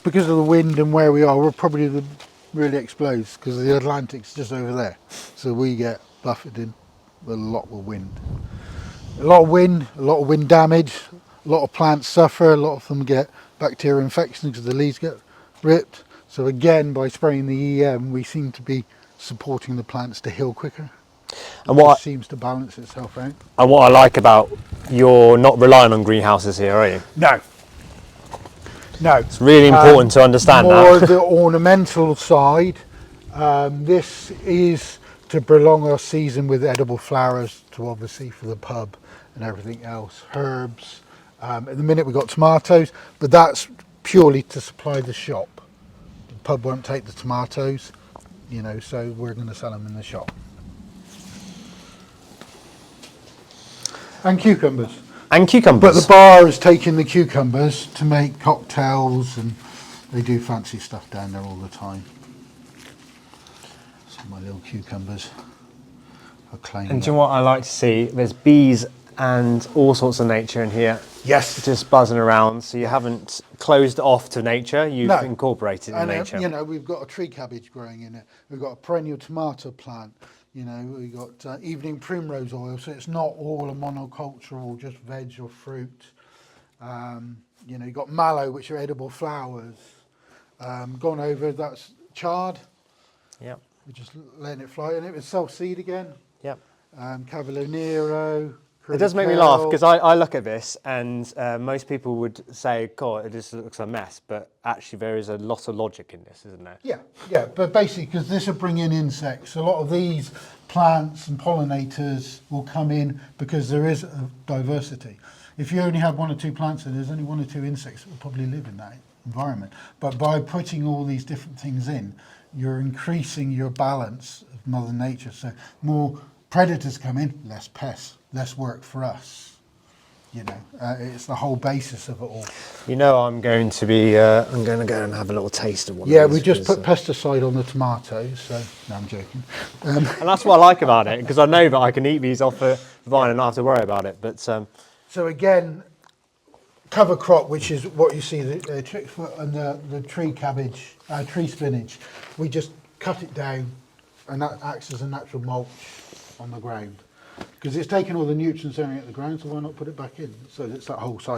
because of the wind and where we are, we're probably really exposed because the Atlantic's just over there. So we get buffeted with a lot of wind. A lot of wind damage, a lot of plants suffer, a lot of them get bacterial infections because the leaves get ripped. So again, by spraying the EM, we seem to be supporting the plants to heal quicker. And what seems to balance itself out. And what I like about, you're not relying on greenhouses here, are you? No. It's really important to understand more that. the ornamental side. This is to prolong our season with edible flowers, to obviously for the pub and everything else. Herbs. At the minute we've got tomatoes, but that's purely to supply the shop. The pub won't take the tomatoes, so we're going to sell them in the shop. And cucumbers. And cucumbers. But the bar is taking the cucumbers to make cocktails, and they do fancy stuff down there all the time. So my little cucumbers are claiming. And do you know what I like to see? There's bees and all sorts of nature in here. Yes. Just buzzing around. So you haven't closed off to nature, you've No. incorporated in nature. We've got a tree cabbage growing in it. We've got a perennial tomato plant. We've got evening primrose oil, so it's not all a monocultural, just veg or fruit. You've got mallow, which are edible flowers. Gone over, that's chard. Yep. We're just letting it fly, and it was self-seed again. Yep. Cavalier Nero. It does make me laugh because I look at this and most people would say, God, it just looks a mess. But actually there is a lot of logic in this, isn't there? Yeah. But basically, because this will bring in insects, a lot of these plants and pollinators will come in because there is a diversity. If you only have one or two plants and there's only one or two insects that will probably live in that environment. But by putting all these different things in, you're increasing your balance of Mother Nature. So more predators come in, less pests. Less work for us, it's the whole basis of it all. I'm going to be, I'm going to go and have a little taste of one. Yeah, we just put pesticide on the tomatoes, so, no, I'm joking. And that's what I like about it, because I know that I can eat these off the vine and not have to worry about it. But So again, cover crop, which is what you see, the trickfoot and the tree cabbage, tree spinach, we just cut it down and that acts as a natural mulch on the ground. Because it's taken all the nutrients out of the ground, so why not put it back in? So it's that whole cycle.